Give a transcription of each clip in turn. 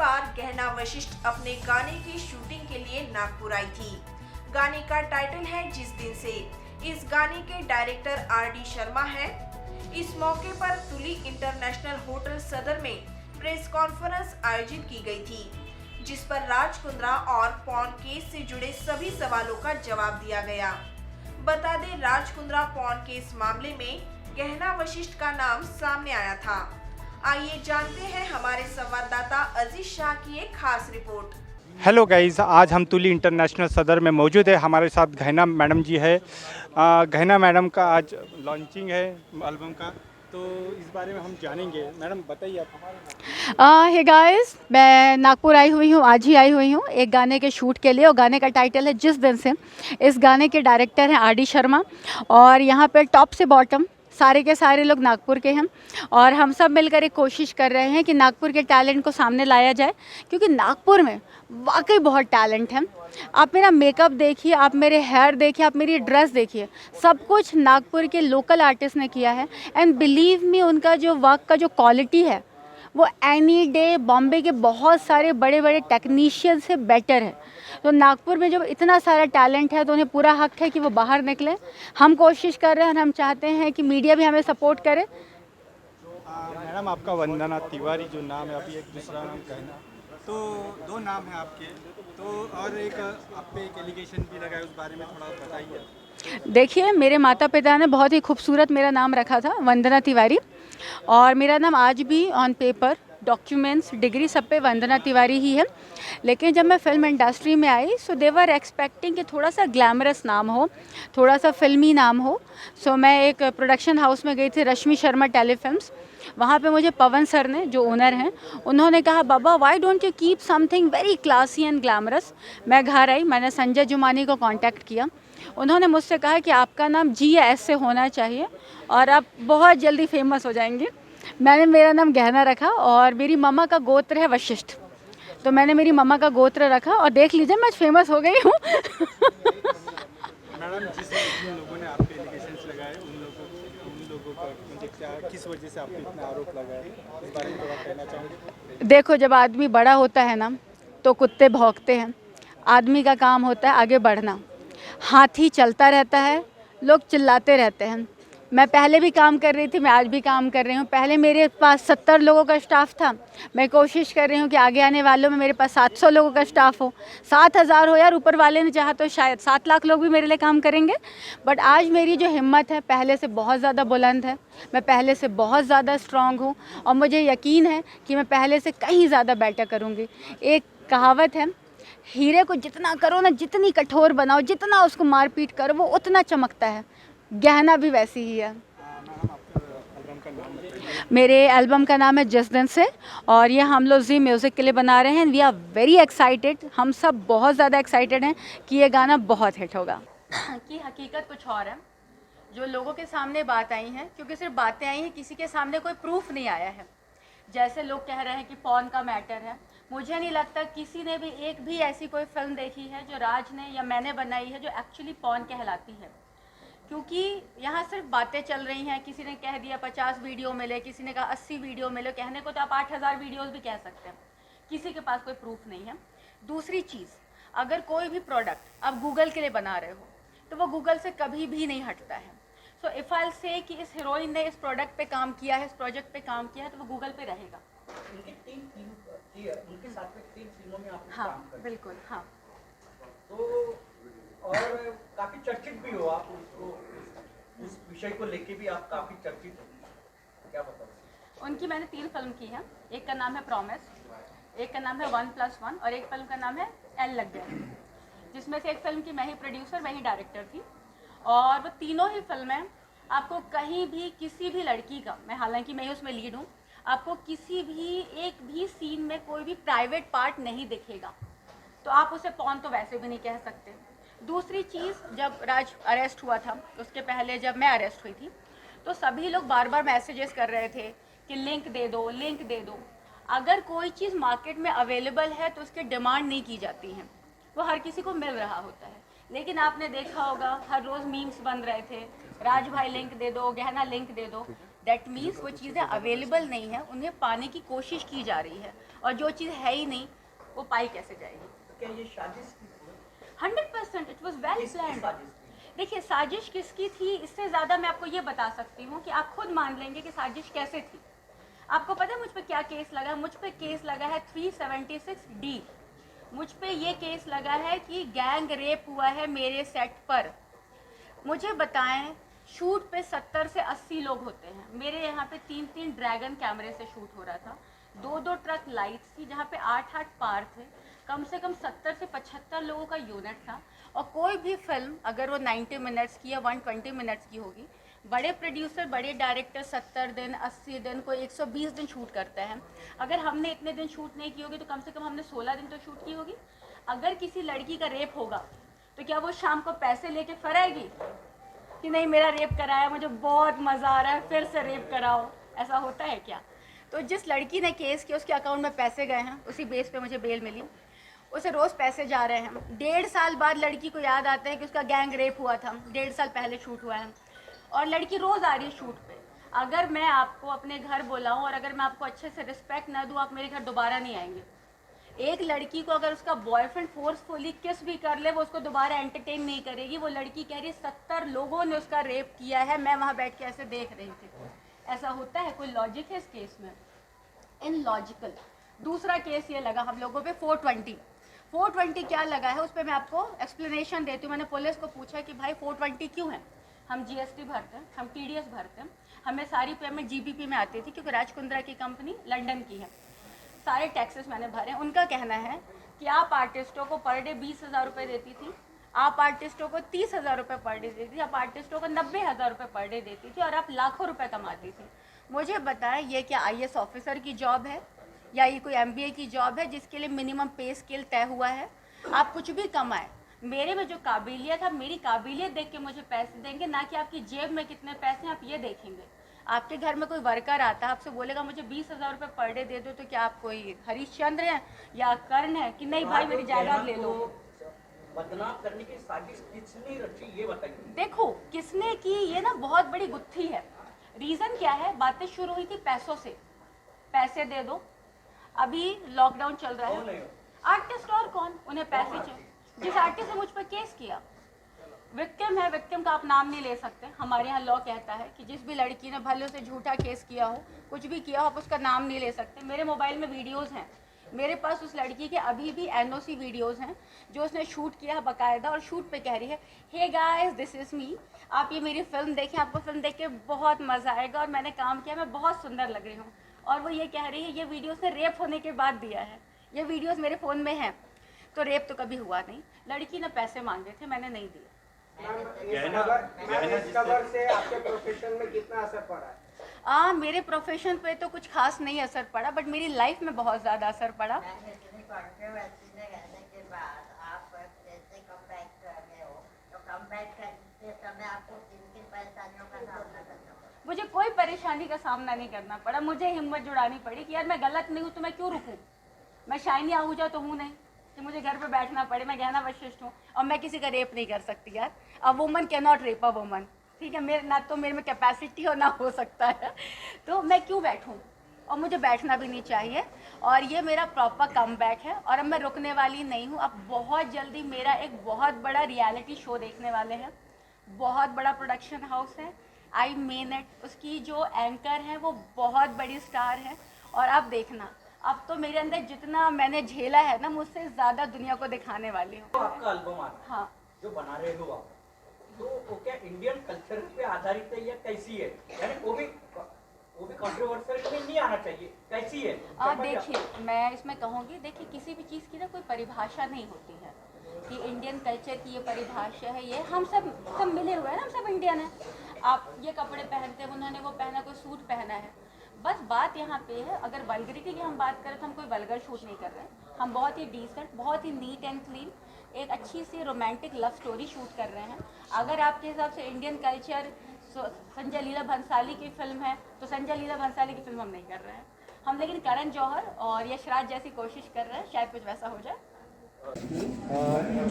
बार गहना वशिष्ठ अपने गाने की शूटिंग के लिए नागपुर आई थी। गाने का टाइटल है जिस दिन से। इस गाने के डायरेक्टर आर.डी. शर्मा है। इस मौके पर तुली इंटरनेशनल होटल सदर में प्रेस कॉन्फ्रेंस आयोजित की गई थी, जिस पर राज कुंद्रा और पॉर्न केस से जुड़े सभी सवालों का जवाब दिया गया। बता दें, राज कुंद्रा पॉर्न केस मामले में गहना वशिष्ठ का नाम सामने आया था। आइए जानते हैं हमारे संवाददाता अजीज शाह की एक खास रिपोर्ट। हेलो गाइस, आज हम तुली इंटरनेशनल सदर में मौजूद है। हमारे साथ गहना मैडम जी है। गहना मैडम का आज लॉन्चिंग है एल्बम का, तो इस बारे में हम जानेंगे। मैडम बताइए आप। हे गाइस, मैं नागपुर आई हुई हूँ, आज ही आई हुई हूँ एक गाने के शूट के लिए और गाने का टाइटल है जिस दिन से। इस गाने के डायरेक्टर हैं आर.डी. शर्मा और यहाँ पे टॉप से बॉटम सारे के सारे लोग नागपुर के हैं और हम सब मिलकर एक कोशिश कर रहे हैं कि नागपुर के टैलेंट को सामने लाया जाए, क्योंकि नागपुर में वाकई बहुत टैलेंट है। आप मेरा मेकअप देखिए, आप मेरे हेयर देखिए, आप मेरी ड्रेस देखिए, सब कुछ नागपुर के लोकल आर्टिस्ट ने किया है। एंड बिलीव मी, उनका जो वर्क का जो क्वालिटी है वो एनी डे बॉम्बे के बहुत सारे बड़े बड़े टेक्नीशियन से बेटर है। तो नागपुर में जब इतना सारा टैलेंट है तो उन्हें पूरा हक है कि वो बाहर निकले। हम कोशिश कर रहे हैं और हम चाहते हैं कि मीडिया भी हमें सपोर्ट करे। मैडम, आपका वंदना तिवारी जो नाम है, अभी एक दूसरा नाम कहना, तो दो नाम है आपके, तो और एक आप पे एक एलिगेशन भी लगा है, उस बारे में थोड़ा बताइए। देखिए, मेरे माता पिता ने बहुत ही खूबसूरत मेरा नाम रखा था, वंदना तिवारी, और मेरा नाम आज भी ऑन पेपर, डॉक्यूमेंट्स, डिग्री सब पे वंदना तिवारी ही है। लेकिन जब मैं फिल्म इंडस्ट्री में आई सो दे वर एक्सपेक्टिंग कि थोड़ा सा ग्लैमरस नाम हो, थोड़ा सा फिल्मी नाम हो। सो मैं एक प्रोडक्शन हाउस में गई थी, रश्मि शर्मा टेलीफिल्म्स। वहाँ पे मुझे पवन सर ने, जो ओनर हैं, उन्होंने कहा, बाबा why don't you keep something very classy and glamorous. मैं घर आई, मैंने संजय जुमानी को कांटेक्ट किया। उन्होंने मुझसे कहा कि आपका नाम जी या एस से होना चाहिए और आप बहुत जल्दी फेमस हो जाएंगे। मैंने मेरा नाम गहना रखा और मेरी मम्मा का गोत्र है वशिष्ठ, तो मैंने मेरी मम्मा का गोत्र रखा और देख लीजिए मैं फेमस हो गई हूँ। मैडम, जिन लोगों ने आप पे एलिगेशंस लगाए, उन लोगों का मुझे क्या, किस वजह से आप पे इतना आरोप लगा है, इस बारे में थोड़ा कहना चाहूँगी। देखो, जब आदमी बड़ा होता है ना तो कुत्ते भौंकते हैं। आदमी का काम होता है आगे बढ़ना। हाथी चलता रहता है, लोग चिल्लाते रहते हैं। मैं पहले भी काम कर रही थी, मैं आज भी काम कर रही हूँ। पहले मेरे पास 70 लोगों का स्टाफ था। मैं कोशिश कर रही हूँ कि आगे आने वालों में मेरे पास 700 लोगों का स्टाफ हो, 7000 हो। यार, ऊपर वाले ने चाहा तो शायद 7 लाख लोग भी मेरे लिए काम करेंगे। बट आज मेरी जो हिम्मत है पहले से बहुत ज़्यादा बुलंद है, मैं पहले से बहुत ज़्यादा स्ट्रॉन्ग हूँ और मुझे यकीन है कि मैं पहले से कहीं ज़्यादा बेटर करूँगी। एक कहावत है, हीरे को जितना करो ना, जितनी कठोर बनाओ, जितना उसको मारपीट करो, वो उतना चमकता है। गहना भी वैसी ही है। मेरे एल्बम का नाम है जिस दिन से और ये हम लोग जी म्यूज़िक के लिए बना रहे हैं। वी आर वेरी एक्साइटेड, हम सब बहुत ज़्यादा एक्साइटेड हैं कि ये गाना बहुत हिट होगा। कि हकीकत कुछ और है, जो लोगों के सामने बात आई हैं, क्योंकि सिर्फ बातें आई हैं, किसी के सामने कोई प्रूफ नहीं आया है। जैसे लोग कह रहे हैं कि पॉर्न का मैटर है, मुझे नहीं लगता किसी ने भी एक भी ऐसी कोई फिल्म देखी है जो राज ने या मैंने बनाई है जो एक्चुअली पॉर्न कहलाती है। क्योंकि यहाँ सिर्फ बातें चल रही हैं। किसी ने कह दिया 50 वीडियो मिले, किसी ने कहा 80 वीडियो मिले। कहने को तो आप 8000 वीडियोस भी कह सकते हैं, किसी के पास कोई प्रूफ नहीं है। दूसरी चीज़, अगर कोई भी प्रोडक्ट आप गूगल के लिए बना रहे हो तो वो गूगल से कभी भी नहीं हटता है। सो इफ़ आई से कि इस हीरोइन ने इस प्रोडक्ट पे काम किया है, इस प्रोजेक्ट पे काम किया है, तो वो गूगल पे रहेगा। उनके साथ में 3 फिल्मों में आपने हाँ, काम किया। बिल्कुल, हाँ। तो और काफी चर्चित भी हो आप, उसको उस विषय को लेके भी आप काफी चर्चित हो, क्या बताओ? उनकी मैंने 3 फिल्म की हैं। एक का नाम है प्रॉमिस, एक का नाम है 1+1 और एक फिल्म का नाम है एल लग गया, जिसमें से एक फिल्म की मैं ही प्रोड्यूसर, मैं ही डायरेक्टर थी। और वो तीनों ही फिल्में आपको कहीं भी किसी भी लड़की का, मैं हालांकि मैं ही उसमें लीड हूँ, आपको किसी भी एक भी सीन में कोई भी प्राइवेट पार्ट नहीं दिखेगा। तो आप उसे पॉर्न तो वैसे भी नहीं कह सकते। दूसरी चीज़, जब राज अरेस्ट हुआ था, उसके पहले जब मैं अरेस्ट हुई थी, तो सभी लोग बार बार मैसेजेस कर रहे थे कि लिंक दे दो, लिंक दे दो। अगर कोई चीज़ मार्केट में अवेलेबल है तो उसकी डिमांड नहीं की जाती है, वो हर किसी को मिल रहा होता है। लेकिन आपने देखा होगा हर रोज़ मीम्स बन रहे थे, राज भाई लिंक दे दो, गहना लिंक दे दो। दैट मीन्स वो चीज़ें अवेलेबल नहीं है, उन्हें पाने की कोशिश की जा रही है, और जो चीज़ है ही नहीं वो पाई कैसे जाएगी। तो क्या ये साजिश की थी? 100% इट वॉज वेल किसकी प्लान। साजिश थी? देखिए साजिश किसकी थी, इससे ज़्यादा मैं आपको ये बता सकती हूँ कि आप खुद मान लेंगे कि साजिश कैसे थी। आपको पता है मुझ पे क्या केस लगा है? मुझ पे केस लगा है 376D। मुझ पे ये केस लगा है कि गैंग रेप हुआ है मेरे सेट पर। मुझे बताएं, शूट पे 70 से 80 लोग होते हैं, मेरे यहाँ पे 3 ड्रैगन कैमरे से शूट हो रहा था, 2 ट्रक लाइट्स थी जहाँ पे 8 पार थे, कम से कम 70 से 75 लोगों का यूनिट था। और कोई भी फिल्म अगर वो 90 मिनट्स की या 120 मिनट्स की होगी, बड़े प्रोड्यूसर बड़े डायरेक्टर 70 दिन 80 दिन कोई 120 दिन शूट करते हैं। अगर हमने इतने दिन शूट नहीं की होगी तो कम से कम हमने 16 दिन तो शूट की होगी। अगर किसी लड़की का रेप होगा तो क्या वो शाम को पैसे लेके फिर आएगी कि नहीं मेरा रेप कराया, मुझे बहुत मज़ा आ रहा है, फिर से रेप कराओ? ऐसा होता है क्या? तो जिस लड़की ने केस किया उसके अकाउंट में पैसे गए हैं, उसी बेस पे मुझे बेल मिली, उसे रोज़ पैसे जा रहे हैं। 1.5 साल बाद लड़की को याद आता है कि उसका गैंग रेप हुआ था, 1.5 साल पहले शूट हुआ है, और लड़की रोज़ आ रही है शूट पे। अगर मैं आपको अपने घर बुलाऊं और अगर मैं आपको अच्छे से रिस्पेक्ट ना दूं, आप मेरे घर दोबारा नहीं आएंगे। एक लड़की को अगर उसका बॉयफ्रेंड फोर्सफुली किस भी कर ले, वो उसको दोबारा एंटरटेन नहीं करेगी। वो लड़की कह रही है 70 लोगों ने उसका रेप किया है, मैं वहाँ बैठ के ऐसे देख रही थी। ऐसा होता है? कोई लॉजिक है इस केस में? इनलॉजिकल। दूसरा केस ये लगा हम लोगों पे 420 क्या लगा है, उस पर मैं आपको एक्सप्लेनेशन देती हूँ। मैंने पुलिस को पूछा कि भाई 420 क्यों है? हम GST भरते हैं, हम TDS भरते हैं, हमें सारी पेमेंट GBP में आती थी क्योंकि राज कुंद्रा की कंपनी लंदन की है, सारे टैक्सेस मैंने भरे। उनका कहना है कि आप आर्टिस्टों को पर डे 20,000 रुपये देती थी, आप आर्टिस्टों को 30,000 रुपये पर डे देती थी, आप आर्टिस्टों को 90,000 रुपये पर डे देती थी, और आप लाखों रुपए कमाती थी। मुझे बताएं, ये क्या IAS ऑफिसर की जॉब है या ये कोई MBA की जॉब है जिसके लिए मिनिमम पे स्केल तय हुआ है? आप कुछ भी कमाएं, मेरे में जो काबिलियत है, मेरी काबिलियत देख के मुझे पैसे देंगे, ना कि आपकी जेब में कितने पैसे हैं आप ये देखेंगे। आपके घर में कोई वर्कर आता है, आपसे बोलेगा मुझे 20,000 रुपये पर डे दे दो, तो क्या आप कोई हरिश्चंद्र हैं या कर्ण है कि नहीं भाई मेरी जायदाद ले लो? बदनाम करने की साजिश किसने रची ये बताइए। देखो किसने की, ये ना बहुत बड़ी गुत्थी है। रीज़न क्या है? बातें शुरू हुई थी पैसों से, पैसे दे दो। अभी लॉकडाउन चल रहा है, आर्टिस्ट और कौन, उन्हें पैसे चाहिए। जिस आर्टिस्ट ने मुझ पर केस किया, विक्टिम है, विक्टिम का आप नाम नहीं ले सकते। हमारे यहाँ लॉ कहता है कि जिस भी लड़की ने भले से झूठा केस किया हो, कुछ भी किया हो, आप उसका नाम नहीं ले सकते। मेरे मोबाइल में वीडियोस हैं, मेरे पास उस लड़की के अभी भी NOC वीडियोस हैं जो उसने शूट किया है बाकायदा, और शूट पे कह रही है hey guys this is me, आप ये मेरी फिल्म देखें, आपको फिल्म देख के बहुत मज़ा आएगा, और मैंने काम किया, मैं बहुत सुंदर लग रही हूँ। और वो ये कह रही है ये वीडियो उसने रेप होने के बाद दिया है, ये वीडियोज़ मेरे फ़ोन में हैं। तो रेप तो कभी हुआ नहीं, लड़की ने पैसे मांगे थे, मैंने नहीं दिए। इस खबर से आपके प्रोफेशन में कितना असर पड़ा है? मेरे प्रोफेशन पे तो कुछ खास नहीं असर पड़ा, बट मेरी लाइफ में बहुत ज़्यादा असर पड़ा। इतनी कंट्रोवर्सी में रहने के बाद आप जैसे कमबैक कर रहे हो, तो कमबैक करते समय आपको किन परेशानियों का सामना करना पड़ा? मुझे कोई परेशानी का सामना नहीं करना पड़ा। मुझे हिम्मत जुटानी पड़ी कि यार मैं गलत नहीं हूँ तो मैं क्यों रुकूँ। मैं शाइनी आहूजा तो हूँ नहीं कि मुझे घर पे बैठना पड़े। मैं गहना वशिष्ठ हूँ और मैं किसी का रेप नहीं कर सकती यार। A woman can not rape a woman, ठीक है। मेरे ना तो मेरे में कैपेसिटी और ना हो सकता है, तो मैं क्यों बैठूँ, और मुझे बैठना भी नहीं चाहिए। और ये मेरा प्रॉपर कमबैक है और अब मैं रुकने वाली नहीं हूँ। अब बहुत जल्दी मेरा एक बहुत बड़ा रियलिटी शो देखने वाले हैं, बहुत बड़ा प्रोडक्शन हाउस है, आई मीन इट। उसकी जो एंकर है वो बहुत बड़ी स्टार है, और अब देखना, अब तो मेरे अंदर जितना मैंने झेला है ना, मुझसे ज़्यादा दुनिया को दिखाने वाली हूँ। तो आपका एल्बम आ रहा है, हाँ, जो बना रहे हो आप, तो वो क्या इंडियन कल्चर पे आधारित है या कैसी है? यानी वो भी कंट्रोवर्शियल में नहीं आना चाहिए, कैसी है? देखिए मैं इसमें कहूँगी, देखिए किसी भी चीज़ की ना कोई परिभाषा नहीं होती है कि इंडियन कल्चर की ये परिभाषा है। ये हम सब मिले हुए हैं ना, हम सब इंडियन हैं। आप ये कपड़े पहनते हैं, उन्होंने वो पहना, कोई सूट पहना है। बस बात यहाँ पे है, अगर वल्गरिटी की हम बात करें तो हम कोई वल्गर शूट नहीं कर रहे हैं। हम बहुत ही डिसेंट, बहुत ही नीट एंड क्लीन एक अच्छी सी रोमांटिक लव स्टोरी शूट कर रहे हैं। अगर आपके हिसाब से इंडियन कल्चर संजय लीला भंसाली की फिल्म है, तो संजय लीला भंसाली की फिल्म हम नहीं कर रहे हैं हम, लेकिन करण जौहर और यशराज जैसी कोशिश कर रहे हैं, शायद कुछ वैसा हो जाए।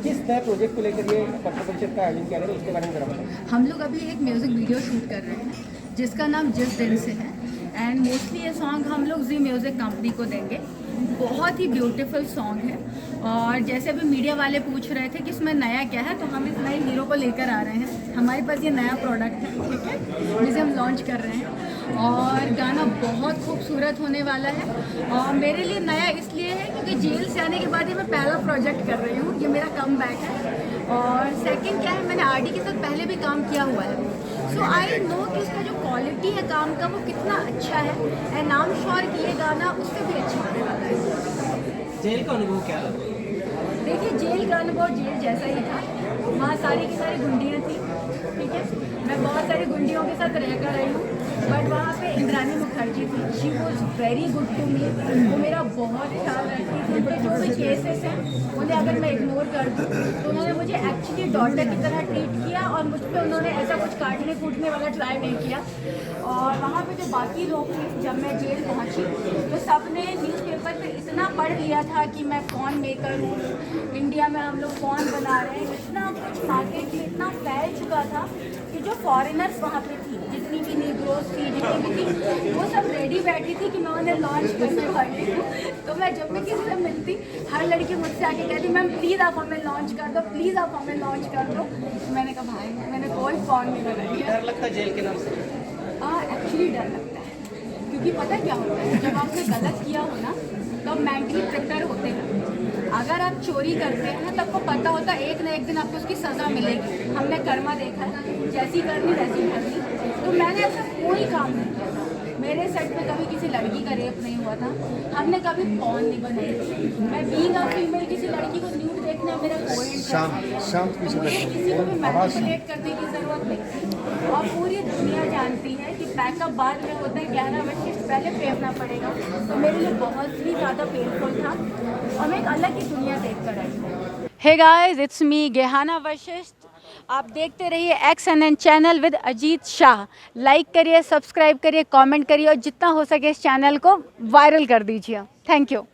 किस नए प्रोजेक्ट को लेकर ये पत्र परिषद का आयोजन किया गया, उसके बारे में जरा बताएं। हम लोग अभी एक म्यूज़िक वीडियो शूट कर रहे हैं जिसका नाम जिस दिन से है। एंड मोस्टली ये सॉन्ग हम लोग जी म्यूज़िक कंपनी को देंगे। बहुत ही ब्यूटीफुल सॉन्ग है। और जैसे अभी मीडिया वाले पूछ रहे थे कि इसमें नया क्या है, तो हम इस नए हीरो को लेकर आ रहे हैं। हमारे पास ये नया प्रोडक्ट है, ठीक है, जिसे हम लॉन्च कर रहे हैं। और गाना बहुत खूबसूरत होने वाला है। और मेरे लिए नया इसलिए है क्योंकि जेल से आने के बाद ही मैं पहला प्रोजेक्ट कर रही हूँ। ये मेरा कमबैक है। और सेकंड क्या है, मैंने आरडी के साथ पहले भी काम किया हुआ है। सो आई नो कि उसका जो क्वालिटी है काम का वो कितना अच्छा है। एंड आई एम श्योर कि ये गाना उससे भी अच्छा होने वाला है। जेल का अनुभव क्या लगा? देखिए, जेल का अनुभव जेल जैसा ही था। वहाँ सारी की सारी गुंडियाँ थी, ठीक है। मैं बहुत सारी गुंडियों के साथ रह कर रही हूँ, बट वहाँ पे इंद्रानी मुखर्जी थी। She was very good to me. वो मेरा बहुत ख्याल रखती थी। उनके जो भी केसेस हैं उन्हें अगर मैं इग्नोर कर दूँ तो उन्होंने मुझे एक्चुअली डॉटर की तरह ट्रीट किया, और मुझ पर उन्होंने ऐसा कुछ काटने कूटने वाला ट्राई नहीं किया। और वहाँ पे जो बाकी लोग थे, जब मैं जेल पहुँची तो सब ने न्यूज़पेपर पे इतना पढ़ लिया था कि मैं कौन मेकर हूँ, इंडिया में हम लोग कौन बना रहे हैं। इतना कुछ मार्केट में इतना फैल चुका था कि जो फॉरेनर्स वहाँ पे थी, जितनी भी नीग्रोस थी, जितनी भी थी, वो सब रेडी बैठी थी कि मैं उन्हें लॉन्च करने वाली हूँ। तो मैं जब भी किसी से मिलती, हर लड़की मुझसे आके कहती, मैम प्लीज़ आप हमें लॉन्च कर दो, प्लीज़ आप हमें लॉन्च कर दो। तो मैंने कहा भाई, मैंने कोई फ़ोन नहीं बनाई है। डर लगता है जेल के नाम से? एक्चुअली डर लगता है, क्योंकि पता क्या होता है, जब आपने गलत किया हो ना तो मेंटली प्रिपेयर होते हैं। अगर आप चोरी करते हैं ना तो आपको पता होता है एक ना एक दिन आपको उसकी सज़ा मिलेगी। हमने कर्मा देखा है, जैसी करनी वैसी करनी। तो मैंने ऐसा कोई काम नहीं किया था। मेरे सेट में कभी किसी लड़की का रेप नहीं हुआ था। हमने कभी पॉर्न नहीं बनाई। मैं बीइंग अ फीमेल किसी लड़की को न्यूड देखना मेरा कोई इंटरेस्ट नहीं। तो मुझे किसी को भी मैनिपुलेट करने की ज़रूरत नहीं थी। और पूरी दुनिया जानती है कि पैकअप बाद में होता है, 11 बजे पहले फेंकना पड़ेगा। तो मेरे लिए बहुत ही ज़्यादा पेनफुल था और मैं एक अलग ही दुनिया देख कर आई हूँ। Hey guys, it's me Gehana Vashisht. आप देखते रहिए XNN channel with Ajit Shah. Like करिए, सब्सक्राइब करिए, कमेंट करिए और जितना हो सके इस चैनल को वायरल कर दीजिए। Thank you.